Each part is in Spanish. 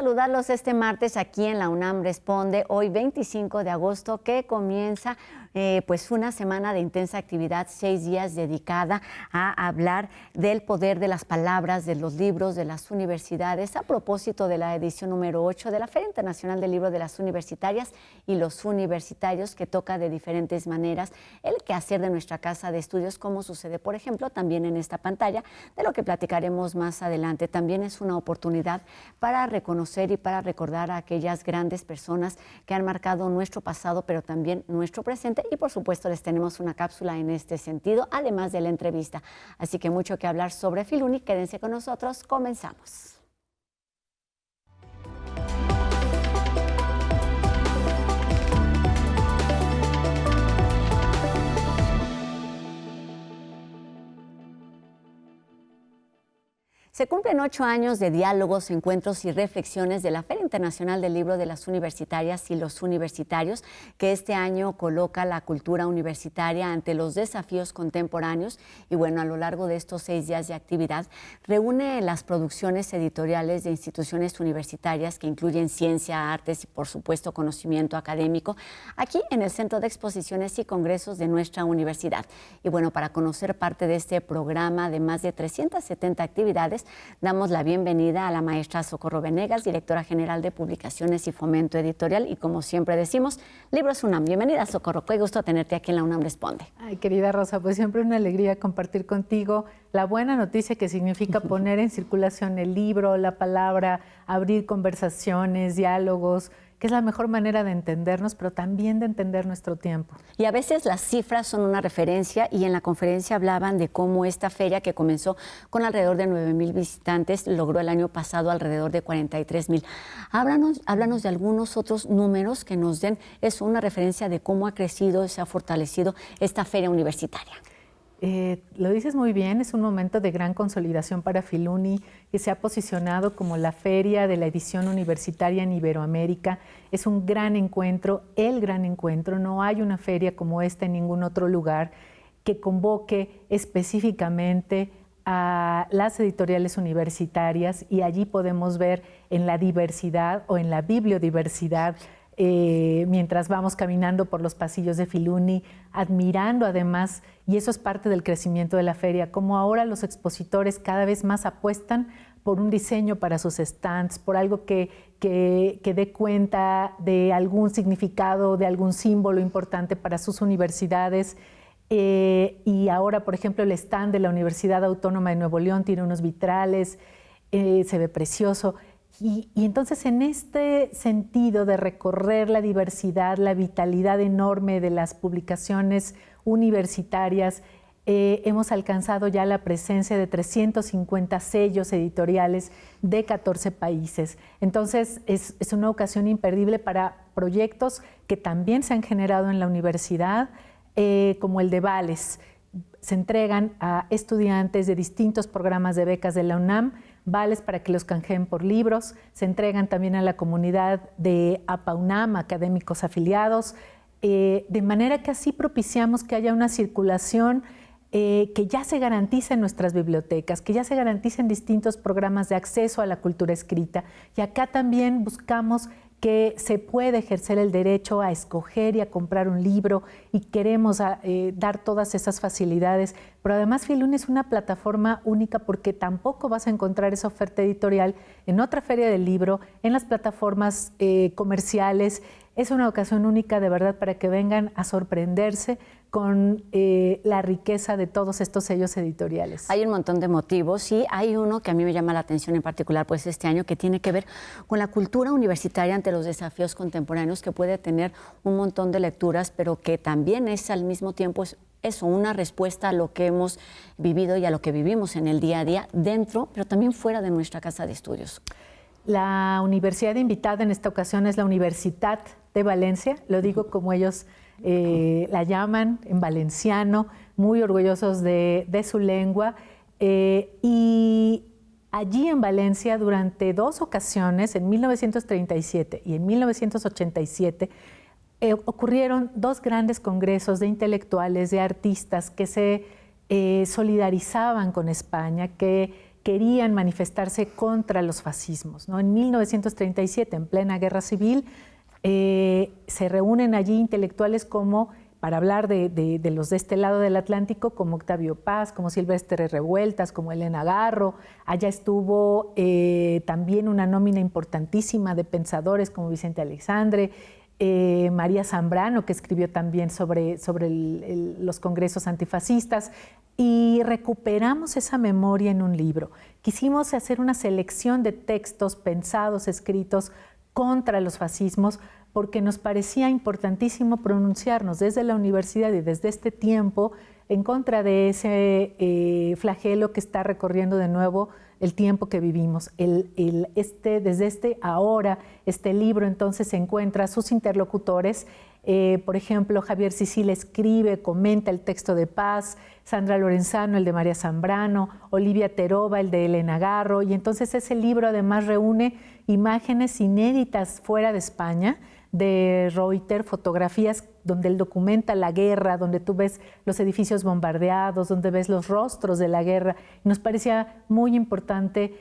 saludarlos este martes aquí en la UNAM Responde, hoy 25 de agosto, que comienza pues una semana de intensa actividad, 6 días dedicada a hablar del poder de las palabras, de los libros, de las universidades, a propósito de la edición número 8 de la Feria Internacional del Libro de las Universitarias y los Universitarios, que toca de diferentes maneras el quehacer de nuestra casa de estudios, como sucede, por ejemplo, también en esta pantalla, de lo que platicaremos más adelante. También es una oportunidad para reconocer y para recordar a aquellas grandes personas que han marcado nuestro pasado, pero también nuestro presente, y por supuesto les tenemos una cápsula en este sentido, además de la entrevista. Así que mucho que hablar sobre Filuni. Quédense con nosotros, comenzamos. Se cumplen 8 años de diálogos, encuentros y reflexiones de la Feria Internacional del Libro de las Universitarias y los Universitarios, que este año coloca la cultura universitaria ante los desafíos contemporáneos. Y bueno, a lo largo de estos 6 días de actividad, reúne las producciones editoriales de instituciones universitarias que incluyen ciencia, artes y, por supuesto, conocimiento académico, aquí en el Centro de Exposiciones y Congresos de nuestra universidad. Y bueno, para conocer parte de este programa de más de 370 actividades, damos la bienvenida a la maestra Socorro Venegas, directora general de Publicaciones y Fomento Editorial, y como siempre decimos, Libros UNAM. Bienvenida, Socorro, qué gusto tenerte aquí en la UNAM Responde. Ay, querida Rosa, pues siempre una alegría compartir contigo la buena noticia que significa poner en circulación el libro, la palabra, abrir conversaciones, diálogos, que es la mejor manera de entendernos, pero también de entender nuestro tiempo. Y a veces las cifras son una referencia, y en la conferencia hablaban de cómo esta feria, que comenzó con alrededor de 9,000 visitantes, logró el año pasado alrededor de 43,000. Háblanos de algunos otros números que nos den eso, una referencia de cómo ha crecido, se ha fortalecido esta feria universitaria. Lo dices muy bien, es un momento de gran consolidación para Filuni, que se ha posicionado como la feria de la edición universitaria en Iberoamérica. Es un gran encuentro, el gran encuentro. No hay una feria como esta en ningún otro lugar que convoque específicamente a las editoriales universitarias, y allí podemos ver en la diversidad o en la bibliodiversidad, mientras vamos caminando por los pasillos de Filuni, admirando además, y eso es parte del crecimiento de la feria, como ahora los expositores cada vez más apuestan por un diseño para sus stands, por algo que dé cuenta de algún significado, de algún símbolo importante para sus universidades. Y ahora, por ejemplo, el stand de la Universidad Autónoma de Nuevo León tiene unos vitrales, se ve precioso. Y entonces, en este sentido de recorrer la diversidad, la vitalidad enorme de las publicaciones universitarias, hemos alcanzado ya la presencia de 350 sellos editoriales de 14 países. Entonces, es una ocasión imperdible para proyectos que también se han generado en la universidad, como el de Vales. Se entregan a estudiantes de distintos programas de becas de la UNAM, vales para que los canjeen por libros. Se entregan también a la comunidad de APA-UNAM, académicos afiliados, de manera que así propiciamos que haya una circulación que ya se garantiza en nuestras bibliotecas, que ya se garantiza en distintos programas de acceso a la cultura escrita. Y acá también buscamos que se puede ejercer el derecho a escoger y a comprar un libro, y queremos dar todas esas facilidades. Pero además Filuni es una plataforma única, porque tampoco vas a encontrar esa oferta editorial en otra feria del libro, en las plataformas comerciales. Es una ocasión única de verdad para que vengan a sorprenderse con la riqueza de todos estos sellos editoriales. Hay un montón de motivos, y hay uno que a mí me llama la atención en particular, pues este año, que tiene que ver con la cultura universitaria ante los desafíos contemporáneos, que puede tener un montón de lecturas, pero que también es al mismo tiempo eso, una respuesta a lo que hemos vivido y a lo que vivimos en el día a día, dentro, pero también fuera de nuestra casa de estudios. La universidad invitada en esta ocasión es la Universitat de Valencia, lo digo como ellos la llaman, en valenciano, muy orgullosos de su lengua. Y allí en Valencia, durante 2 ocasiones, en 1937 y en 1987, ocurrieron 2 grandes congresos de intelectuales, de artistas que se solidarizaban con España, que querían manifestarse contra los fascismos, ¿no? En 1937, en plena guerra civil, se reúnen allí intelectuales para hablar de los de este lado del Atlántico, como Octavio Paz, como Silvestre Revueltas, como Elena Garro. Allá estuvo también una nómina importantísima de pensadores como Vicente Aleixandre, María Zambrano, que escribió también sobre los congresos antifascistas, y recuperamos esa memoria en un libro. Quisimos hacer una selección de textos pensados, escritos contra los fascismos, porque nos parecía importantísimo pronunciarnos desde la universidad y desde este tiempo en contra de ese flagelo que está recorriendo de nuevo el tiempo que vivimos. Desde ahora, este libro entonces se encuentra a sus interlocutores. Por ejemplo, Javier Sicil escribe, comenta el texto de Paz, Sandra Lorenzano el de María Zambrano, Olivia Terova el de Elena Garro, y entonces ese libro además reúne imágenes inéditas fuera de España, de Reuter, fotografías donde él documenta la guerra, donde tú ves los edificios bombardeados, donde ves los rostros de la guerra. Y nos parecía muy importante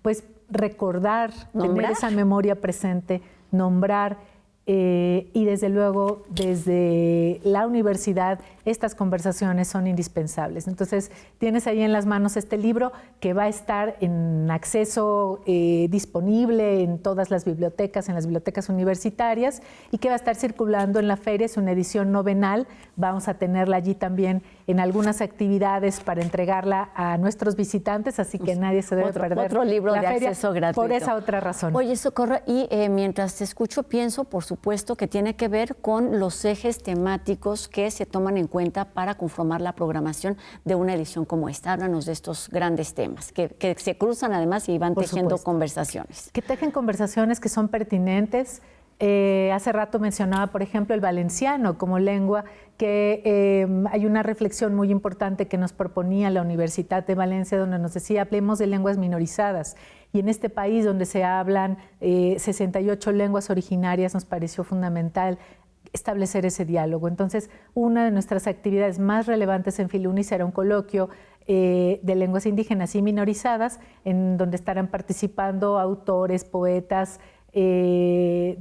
pues recordar, tener esa memoria presente, nombrar, y desde luego desde la universidad estas conversaciones son indispensables. Entonces tienes ahí en las manos este libro que va a estar en acceso disponible en todas las bibliotecas, en las bibliotecas universitarias, y que va a estar circulando en la feria. Es una edición novenal, vamos a tenerla allí también en algunas actividades para entregarla a nuestros visitantes, así que nadie se debe perder otro libro la de feria acceso gratuito. Por esa otra razón. Oye, Socorro, y mientras te escucho pienso, por supuesto, que tiene que ver con los ejes temáticos que se toman en cuenta para conformar la programación de una edición como esta. Háblanos de estos grandes temas que se cruzan además y van tejiendo conversaciones. Que tejen conversaciones que son pertinentes. Hace rato mencionaba, por ejemplo, el valenciano como lengua, que hay una reflexión muy importante que nos proponía la Universidad de Valencia, donde nos decía, hablemos de lenguas minorizadas. Y en este país donde se hablan 68 lenguas originarias, nos pareció fundamental establecer ese diálogo. Entonces, una de nuestras actividades más relevantes en Filuni será un coloquio de lenguas indígenas y minorizadas, en donde estarán participando autores, poetas, que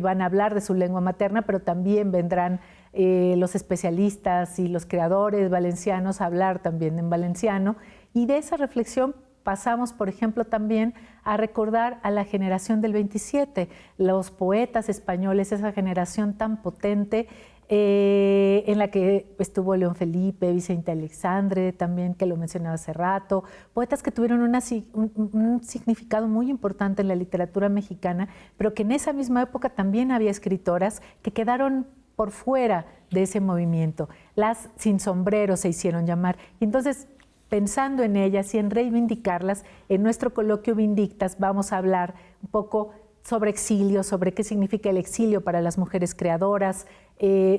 van a hablar de su lengua materna, pero también vendrán los especialistas y los creadores valencianos a hablar también en valenciano. Y de esa reflexión pasamos, por ejemplo, también a recordar a la generación del 27, los poetas españoles, esa generación tan potente en la que estuvo León Felipe, Vicente Aleixandre, también que lo mencionaba hace rato, poetas que tuvieron un significado muy importante en la literatura mexicana, pero que en esa misma época también había escritoras que quedaron por fuera de ese movimiento. Las sin sombrero se hicieron llamar. Y entonces, pensando en ellas y en reivindicarlas, en nuestro coloquio Vindictas vamos a hablar un poco sobre exilio, sobre qué significa el exilio para las mujeres creadoras,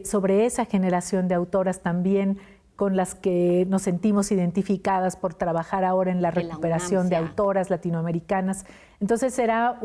sobre esa generación de autoras también con las que nos sentimos identificadas por trabajar ahora en la recuperación de autoras latinoamericanas. Entonces será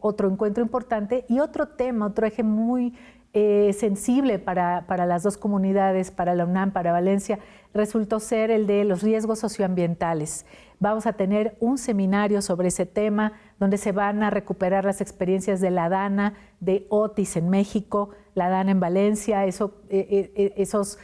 otro encuentro importante y otro tema, otro eje muy sensible para las dos comunidades, para la UNAM, para Valencia, resultó ser el de los riesgos socioambientales. Vamos a tener un seminario sobre ese tema donde se van a recuperar las experiencias de la Dana, de Otis en México, la Dana en Valencia, esas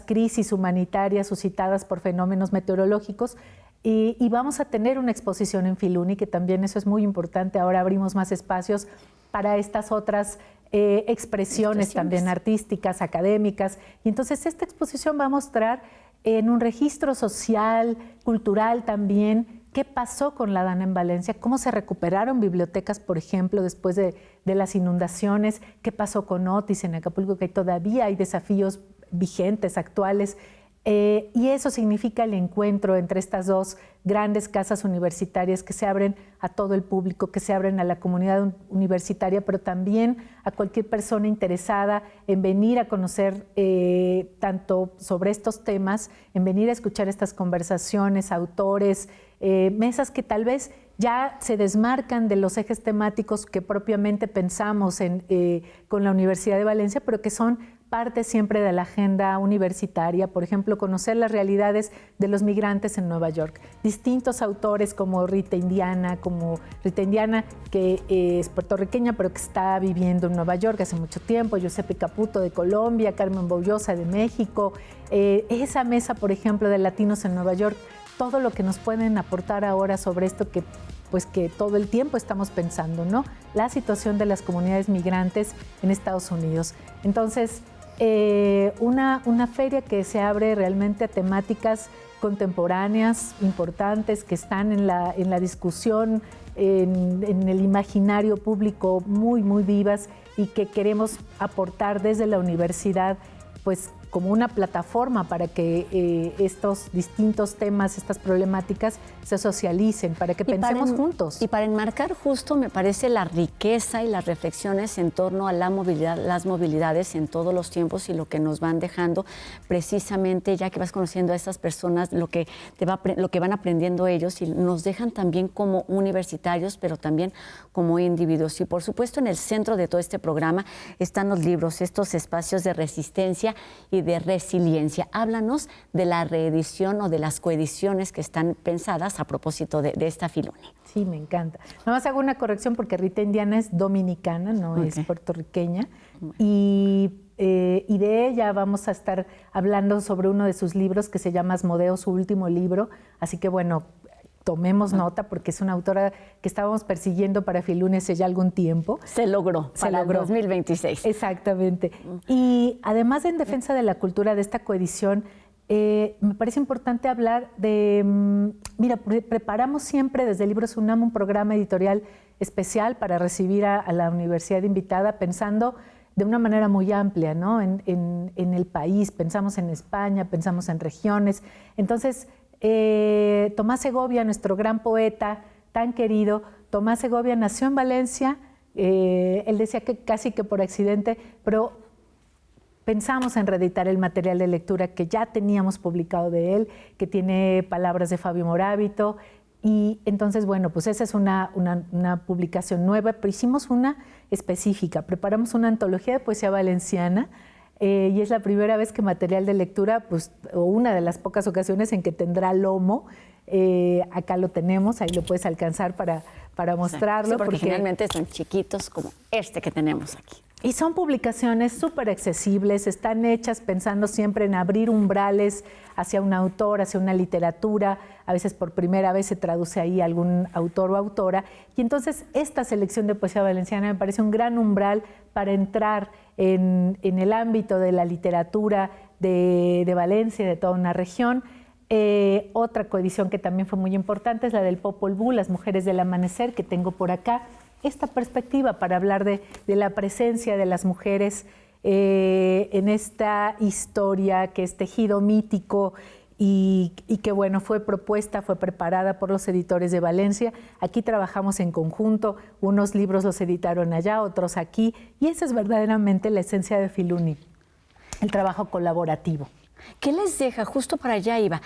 crisis humanitarias suscitadas por fenómenos meteorológicos. Y vamos a tener una exposición en Filuni, que también eso es muy importante. Ahora abrimos más espacios para estas otras expresiones también artísticas, académicas. Y entonces esta exposición va a mostrar en un registro social, cultural también, qué pasó con la Dana en Valencia, cómo se recuperaron bibliotecas, por ejemplo, después de las inundaciones, qué pasó con Otis en Acapulco, que todavía hay desafíos vigentes, actuales. Y eso significa el encuentro entre estas dos grandes casas universitarias que se abren a todo el público, que se abren a la comunidad universitaria, pero también a cualquier persona interesada en venir a conocer tanto sobre estos temas, en venir a escuchar estas conversaciones, autores, mesas que tal vez ya se desmarcan de los ejes temáticos que propiamente pensamos con la Universidad de Valencia, pero que son parte siempre de la agenda universitaria, por ejemplo, conocer las realidades de los migrantes en Nueva York. Distintos autores como Rita Indiana, que es puertorriqueña, pero que está viviendo en Nueva York hace mucho tiempo, Giuseppe Caputo de Colombia, Carmen Boullosa de México, esa mesa, por ejemplo, de latinos en Nueva York, todo lo que nos pueden aportar ahora sobre esto que todo el tiempo estamos pensando, ¿no? La situación de las comunidades migrantes en Estados Unidos. Entonces, una feria que se abre realmente a temáticas contemporáneas, importantes, que están en la discusión, en el imaginario público muy, muy vivas y que queremos aportar desde la universidad, pues como una plataforma para que estos distintos temas, estas problemáticas se socialicen, para que pensemos juntos. Y para enmarcar justo, me parece, la riqueza y las reflexiones en torno a la movilidad, las movilidades en todos los tiempos y lo que nos van dejando precisamente, ya que vas conociendo a estas personas, lo que van aprendiendo ellos y nos dejan también como universitarios, pero también como individuos. Y por supuesto, en el centro de todo este programa están los libros, estos espacios de resistencia y de resiliencia. Háblanos de la reedición o de las coediciones que están pensadas a propósito de esta Filuni. Sí, me encanta. Nada más hago una corrección porque Rita Indiana es dominicana, no es puertorriqueña. Y de ella vamos a estar hablando sobre uno de sus libros que se llama Asmodeo, su último libro. Así que bueno, tomemos nota porque es una autora que estábamos persiguiendo para Filuni hace ya algún tiempo. Se logró, para el 2026. Exactamente. Y además, en defensa de la cultura de esta coedición, me parece importante hablar de... Mira, preparamos siempre desde Libros UNAM un programa editorial especial para recibir a la universidad invitada, pensando de una manera muy amplia, ¿no? En el país, pensamos en España, pensamos en regiones. Entonces, Tomás Segovia, nuestro gran poeta, tan querido, Tomás Segovia nació en Valencia, él decía que casi que por accidente, pero pensamos en reeditar el material de lectura que ya teníamos publicado de él, que tiene palabras de Fabio Morábito, y entonces, bueno, pues esa es una publicación nueva, pero hicimos una específica, preparamos una antología de poesía valenciana, y es la primera vez que material de lectura, pues, o una de las pocas ocasiones en que tendrá lomo. Acá lo tenemos, ahí lo puedes alcanzar para mostrarlo. Sí, porque generalmente son chiquitos como este que tenemos aquí. Y son publicaciones súper accesibles, están hechas pensando siempre en abrir umbrales hacia un autor, hacia una literatura. A veces por primera vez se traduce ahí algún autor o autora. Y entonces esta selección de poesía valenciana me parece un gran umbral para entrar en el ámbito de la literatura de Valencia y de toda una región. Otra coedición que también fue muy importante es la del Popol Vuh, Las Mujeres del Amanecer, que tengo por acá. Esta perspectiva para hablar de la presencia de las mujeres en esta historia que es tejido mítico y que, bueno, fue propuesta, fue preparada por los editores de Valencia. Aquí trabajamos en conjunto, unos libros los editaron allá, otros aquí, y esa es verdaderamente la esencia de Filuni, el trabajo colaborativo. ¿Qué les deja? Justo para allá iba.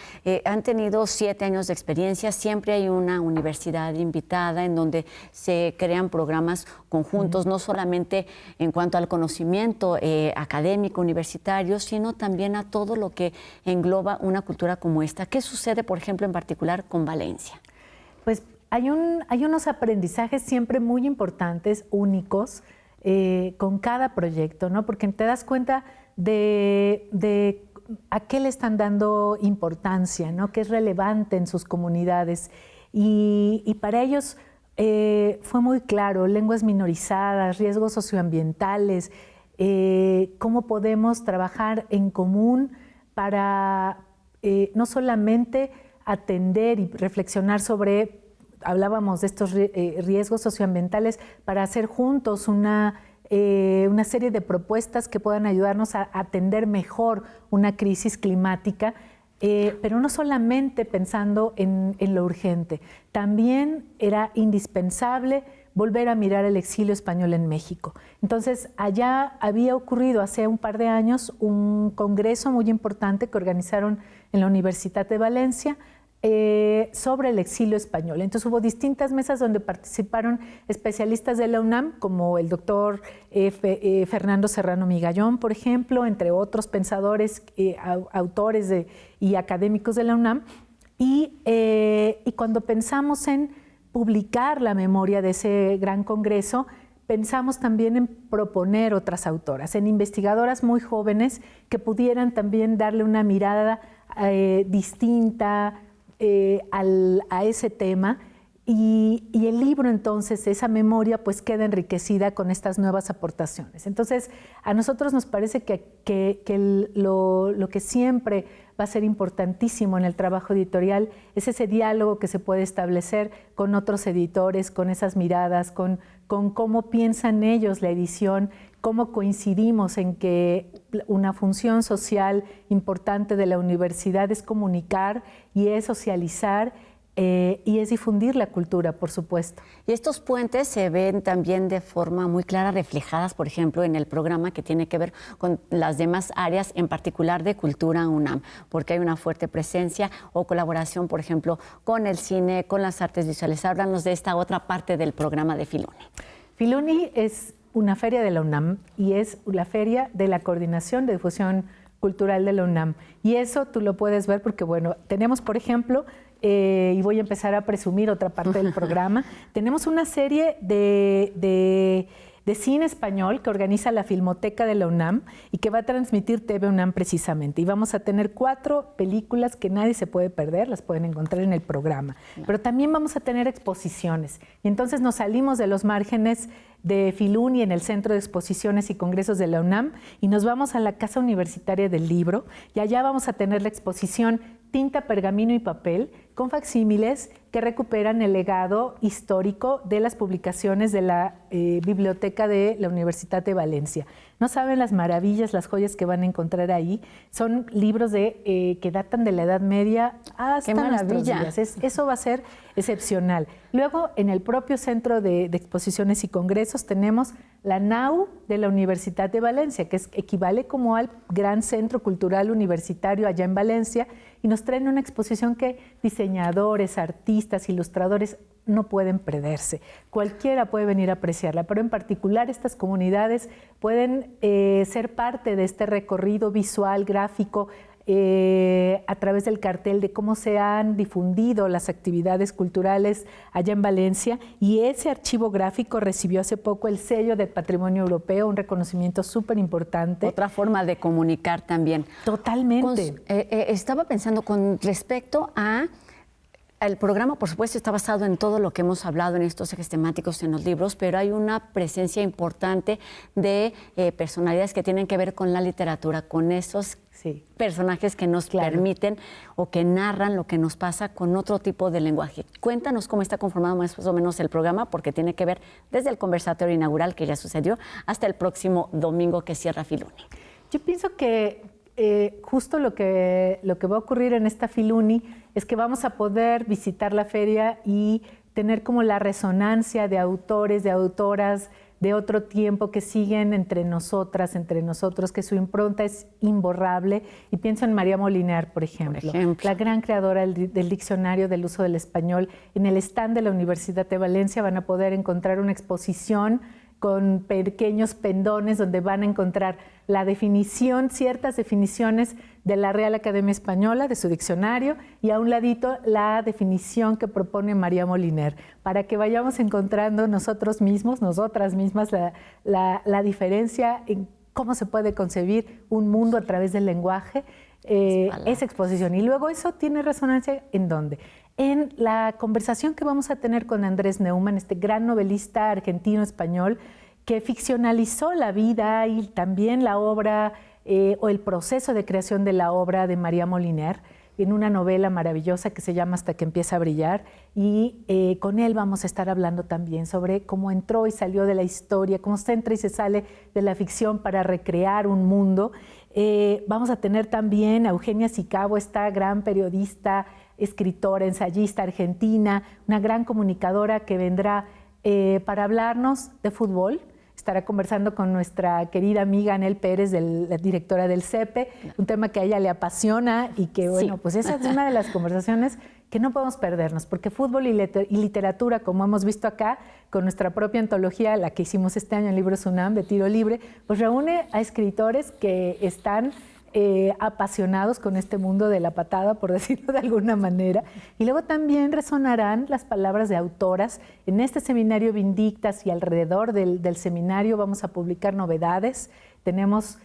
Han tenido 7 años de experiencia, siempre hay una universidad invitada en donde se crean programas conjuntos, no solamente en cuanto al conocimiento académico, universitario, sino también a todo lo que engloba una cultura como esta. ¿Qué sucede, por ejemplo, en particular con Valencia? Pues hay unos aprendizajes siempre muy importantes, únicos, con cada proyecto, ¿no? Porque te das cuenta de a qué le están dando importancia, ¿no? Qué es relevante en sus comunidades. Y para ellos fue muy claro, lenguas minorizadas, riesgos socioambientales, cómo podemos trabajar en común para no solamente atender y reflexionar sobre, hablábamos de estos riesgos socioambientales, para hacer juntos una serie de propuestas que puedan ayudarnos a atender mejor una crisis climática, pero no solamente pensando en lo urgente. También era indispensable volver a mirar el exilio español en México. Entonces, allá había ocurrido hace un par de años un congreso muy importante que organizaron en la Universidad de Valencia, sobre el exilio español. Entonces hubo distintas mesas donde participaron especialistas de la UNAM, como el doctor Fernando Serrano Migallón, por ejemplo, entre otros pensadores, autores y académicos de la UNAM. Y cuando pensamos en publicar la memoria de ese gran congreso, pensamos también en proponer otras autoras, en investigadoras muy jóvenes que pudieran también darle una mirada distinta a ese tema, y el libro entonces, esa memoria, pues queda enriquecida con estas nuevas aportaciones. Entonces, a nosotros nos parece que lo que siempre va a ser importantísimo en el trabajo editorial es ese diálogo que se puede establecer con otros editores, con esas miradas, con cómo piensan ellos la edición, cómo coincidimos en que una función social importante de la universidad es comunicar y es socializar y es difundir la cultura, por supuesto. Y estos puentes se ven también de forma muy clara reflejadas, por ejemplo, en el programa que tiene que ver con las demás áreas, en particular de Cultura UNAM, porque hay una fuerte presencia o colaboración, por ejemplo, con el cine, con las artes visuales. Háblanos de esta otra parte del programa de Filuni. Filuni es una feria de la UNAM y es la feria de la Coordinación de Difusión Cultural de la UNAM. Y eso tú lo puedes ver porque, bueno, tenemos, por ejemplo, y voy a empezar a presumir otra parte del programa, tenemos una serie de cine español que organiza la Filmoteca de la UNAM y que va a transmitir TV UNAM precisamente. Y vamos a tener 4 películas que nadie se puede perder, las pueden encontrar en el programa. Pero también vamos a tener exposiciones. Y entonces nos salimos de los márgenes de Filuni en el Centro de Exposiciones y Congresos de la UNAM y nos vamos a la Casa Universitaria del Libro, y allá vamos a tener la exposición Tinta, Pergamino y Papel, con facsímiles que recuperan el legado histórico de las publicaciones de la Biblioteca de la Universidad de Valencia. No saben las maravillas, las joyas que van a encontrar ahí. Son libros que datan de la Edad Media hasta nuestros días. Eso va a ser excepcional. Luego, en el propio Centro de Exposiciones y Congresos tenemos la NAU de la Universidad de Valencia, que equivale como al gran centro cultural universitario allá en Valencia, y nos traen una exposición que diseñadores, artistas, ilustradores no pueden perderse. Cualquiera puede venir a apreciarla, pero en particular estas comunidades pueden ser parte de este recorrido visual, gráfico, a través del cartel de cómo se han difundido las actividades culturales allá en Valencia, y ese archivo gráfico recibió hace poco el sello del Patrimonio Europeo, un reconocimiento súper importante. Otra forma de comunicar también. Totalmente. Estaba pensando con respecto a... El programa, por supuesto, está basado en todo lo que hemos hablado en estos ejes temáticos en los libros, pero hay una presencia importante de personalidades que tienen que ver con la literatura, con esos personajes que nos permiten o que narran lo que nos pasa con otro tipo de lenguaje. Cuéntanos cómo está conformado más o menos el programa, porque tiene que ver desde el conversatorio inaugural que ya sucedió hasta el próximo domingo que cierra Filuni. Yo pienso que justo lo que va a ocurrir en esta Filuni es que vamos a poder visitar la feria y tener como la resonancia de autores, de autoras de otro tiempo que siguen entre nosotras, entre nosotros, que su impronta es imborrable. Y pienso en María Moliner, por ejemplo, la gran creadora del Diccionario del Uso del Español. En el stand de la Universidad de Valencia van a poder encontrar una exposición con pequeños pendones donde van a encontrar la definición, ciertas definiciones de la Real Academia Española, de su diccionario, y a un ladito la definición que propone María Moliner, para que vayamos encontrando nosotros mismos, nosotras mismas, la diferencia en cómo se puede concebir un mundo a través del lenguaje, esa exposición. Y luego eso tiene resonancia ¿en dónde? En la conversación que vamos a tener con Andrés Neumann, este gran novelista argentino-español que ficcionalizó la vida y también la obra o el proceso de creación de la obra de María Moliner en una novela maravillosa que se llama Hasta que empieza a brillar, y con él vamos a estar hablando también sobre cómo entró y salió de la historia, cómo se entra y se sale de la ficción para recrear un mundo. Vamos a tener también a Eugenia Sicabo, esta gran periodista, escritora, ensayista argentina, una gran comunicadora que vendrá para hablarnos de fútbol. estará conversando con nuestra querida amiga Anel Pérez, la directora del CEPE, un tema que a ella le apasiona y que, bueno, pues esa es una de las conversaciones que no podemos perdernos, porque fútbol y literatura, como hemos visto acá, con nuestra propia antología, la que hicimos este año en Libros UNAM, de tiro libre, pues reúne a escritores que están apasionados con este mundo de la patada, por decirlo de alguna manera. Y luego también resonarán las palabras de autoras. En este seminario Vindictas y alrededor del seminario vamos a publicar novedades. Tenemos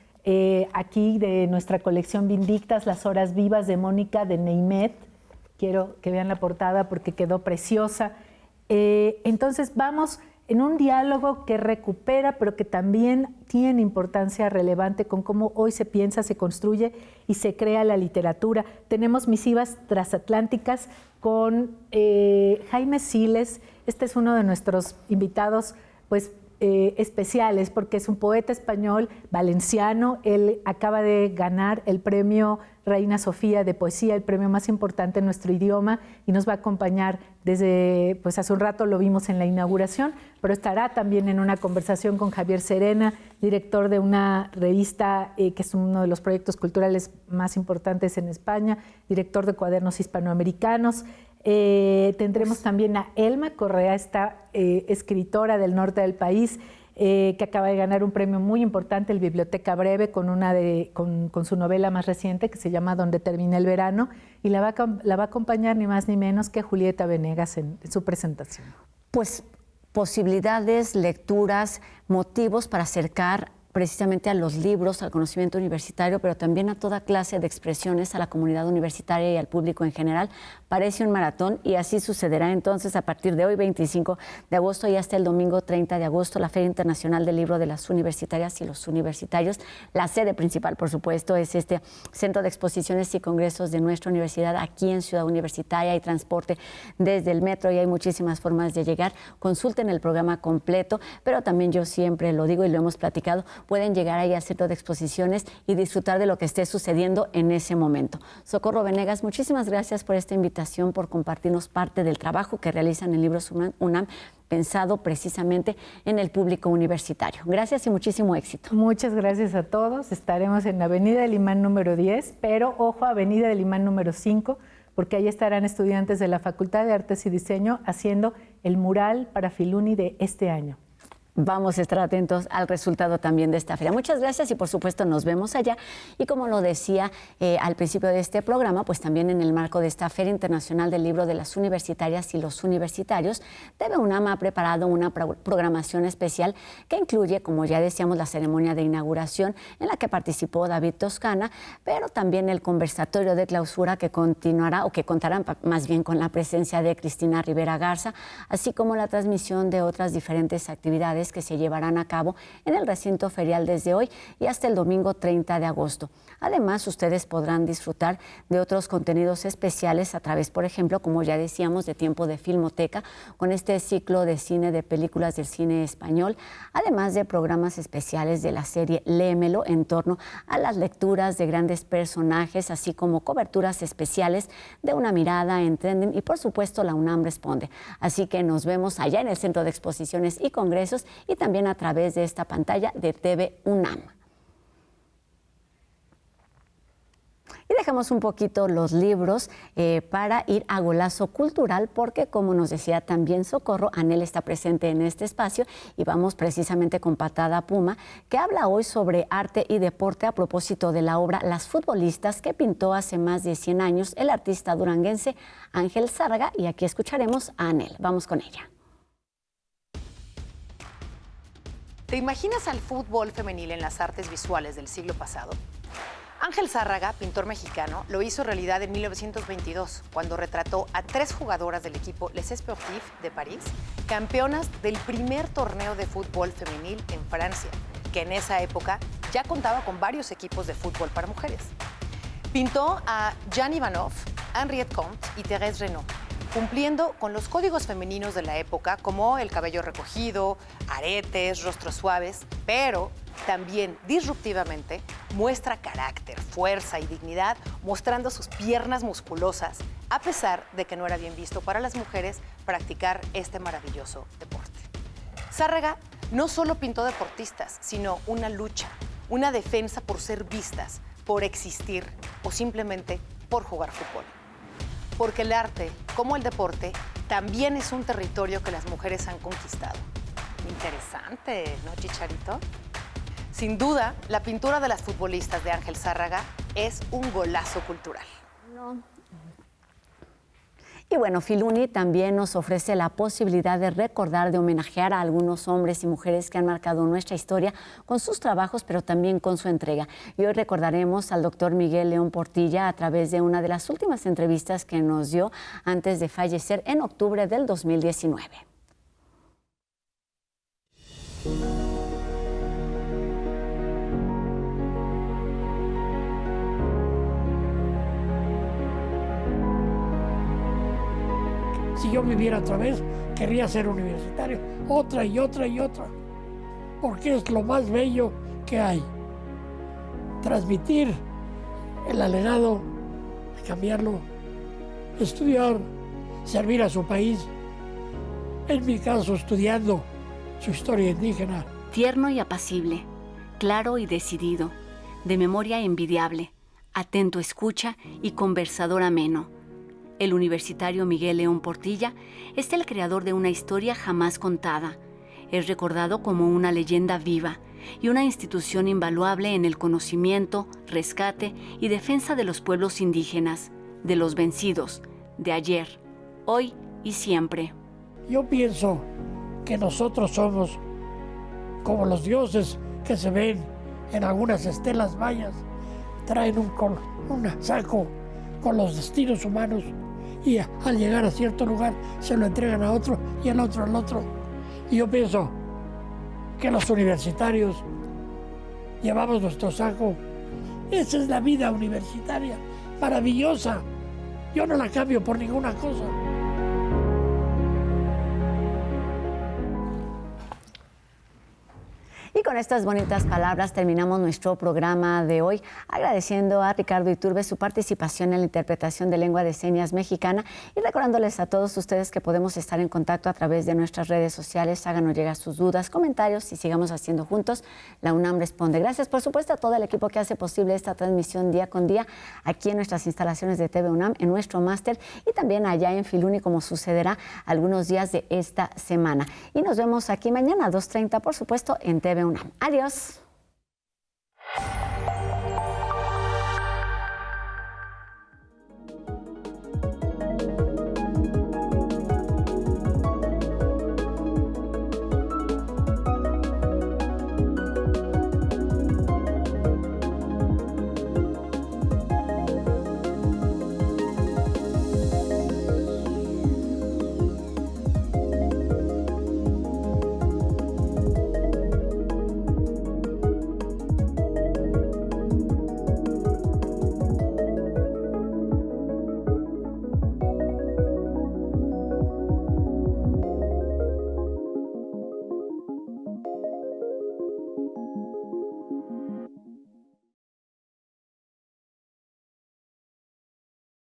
aquí de nuestra colección Vindictas Las horas vivas de Mónica de Neymet. Quiero que vean la portada porque quedó preciosa. Entonces vamos en un diálogo que recupera, pero que también tiene importancia relevante con cómo hoy se piensa, se construye y se crea la literatura. Tenemos misivas transatlánticas con Jaime Siles. Este es uno de nuestros invitados, pues, especiales, porque es un poeta español valenciano. Él acaba de ganar el premio Reina Sofía de poesía, el premio más importante en nuestro idioma, y nos va a acompañar desde, pues hace un rato lo vimos en la inauguración, pero estará también en una conversación con Javier Serena, director de una revista que es uno de los proyectos culturales más importantes en España, director de Cuadernos Hispanoamericanos. Tendremos también a Elma Correa, esta escritora del norte del país, que acaba de ganar un premio muy importante, el Biblioteca Breve, con su novela más reciente que se llama Donde termina el verano, y la va a acompañar ni más ni menos que Julieta Venegas en su presentación. Pues posibilidades, lecturas, motivos para acercar precisamente a los libros, al conocimiento universitario, pero también a toda clase de expresiones a la comunidad universitaria y al público en general. Parece un maratón y así sucederá entonces a partir de hoy, 25 de agosto, y hasta el domingo 30 de agosto, la Feria Internacional del Libro de las Universitarias y los Universitarios. La sede principal, por supuesto, es este Centro de Exposiciones y Congresos de nuestra universidad aquí en Ciudad Universitaria. Hay transporte desde el metro y hay muchísimas formas de llegar. Consulten el programa completo, pero también yo siempre lo digo y lo hemos platicado, pueden llegar ahí al Centro de Exposiciones y disfrutar de lo que esté sucediendo en ese momento. Socorro Venegas, muchísimas gracias por esta invitación, por compartirnos parte del trabajo que realizan en Libros UNAM, pensado precisamente en el público universitario. Gracias y muchísimo éxito. Muchas gracias a todos. Estaremos en Avenida del Imán número 10, pero ojo, Avenida del Imán número 5, porque ahí estarán estudiantes de la Facultad de Artes y Diseño haciendo el mural para Filuni de este año. Vamos a estar atentos al resultado también de esta feria. Muchas gracias y por supuesto nos vemos allá. Y como lo decía al principio de este programa, pues también en el marco de esta Feria Internacional del Libro de las Universitarias y los Universitarios, TV UNAM ha preparado una programación especial que incluye, como ya decíamos, la ceremonia de inauguración en la que participó David Toscana, pero también el conversatorio de clausura que continuará o que contará más bien con la presencia de Cristina Rivera Garza, así como la transmisión de otras diferentes actividades que se llevarán a cabo en el recinto ferial desde hoy y hasta el domingo 30 de agosto. Además, ustedes podrán disfrutar de otros contenidos especiales a través, por ejemplo, como ya decíamos, de Tiempo de Filmoteca, con este ciclo de cine de películas del cine español, además de programas especiales de la serie Léemelo en torno a las lecturas de grandes personajes, así como coberturas especiales de Una Mirada en Trending y, por supuesto, la UNAM Responde. Así que nos vemos allá en el Centro de Exposiciones y Congresos y también a través de esta pantalla de TV UNAM. Y dejamos un poquito los libros para ir a Golazo Cultural, porque como nos decía también Socorro, Anel está presente en este espacio y vamos precisamente con Patada Puma, que habla hoy sobre arte y deporte a propósito de la obra Las Futbolistas, que pintó hace más de 100 años el artista duranguense Ángel Zárraga, y aquí escucharemos a Anel. Vamos con ella. ¿Te imaginas al fútbol femenil en las artes visuales del siglo pasado? Ángel Zárraga, pintor mexicano, lo hizo realidad en 1922, cuando retrató a 3 jugadoras del equipo Les Sportifs de París, campeonas del primer torneo de fútbol femenil en Francia, que en esa época ya contaba con varios equipos de fútbol para mujeres. Pintó a Jeanne Ivanov, Henriette Comte y Thérèse Renaud, cumpliendo con los códigos femeninos de la época, como el cabello recogido, aretes, rostros suaves, pero también disruptivamente muestra carácter, fuerza y dignidad, mostrando sus piernas musculosas, a pesar de que no era bien visto para las mujeres practicar este maravilloso deporte. Zárraga No solo pintó deportistas, sino una lucha, una defensa por ser vistas, por existir o simplemente por jugar fútbol. Porque el arte, como el deporte, también es un territorio que las mujeres han conquistado. Interesante, ¿no, Chicharito? Sin duda, la pintura de las futbolistas de Ángel Zárraga es un golazo cultural. Y bueno, Filuni también nos ofrece la posibilidad de recordar, de homenajear a algunos hombres y mujeres que han marcado nuestra historia con sus trabajos, pero también con su entrega. Y hoy recordaremos al doctor Miguel León Portilla a través de una de las últimas entrevistas que nos dio antes de fallecer en octubre del 2019. Si yo viviera otra vez, querría ser universitario, otra y otra y otra, porque es lo más bello que hay. Transmitir el legado, cambiarlo, estudiar, servir a su país, en mi caso estudiando su historia indígena. Tierno y apacible, claro y decidido, de memoria envidiable, atento escucha y conversador ameno. El universitario Miguel León Portilla es el creador de una historia jamás contada. Es recordado como una leyenda viva y una institución invaluable en el conocimiento, rescate y defensa de los pueblos indígenas, de los vencidos, de ayer, hoy y siempre. Yo pienso que nosotros somos como los dioses que se ven en algunas estelas mayas. Traen un saco con los destinos humanos y al llegar a cierto lugar se lo entregan a otro y al otro al otro. Y yo pienso que los universitarios llevamos nuestro saco. Esa es la vida universitaria, maravillosa. Yo no la cambio por ninguna cosa. Y con estas bonitas palabras terminamos nuestro programa de hoy, agradeciendo a Ricardo Iturbe su participación en la interpretación de lengua de señas mexicana y recordándoles a todos ustedes que podemos estar en contacto a través de nuestras redes sociales. Háganos llegar sus dudas, comentarios y sigamos haciendo juntos La UNAM Responde. Gracias, por supuesto, a todo el equipo que hace posible esta transmisión día con día aquí en nuestras instalaciones de TV UNAM, en nuestro máster y también allá en Filuni, como sucederá algunos días de esta semana. Y nos vemos aquí mañana a 2:30, por supuesto, en TV UNAM. Adiós.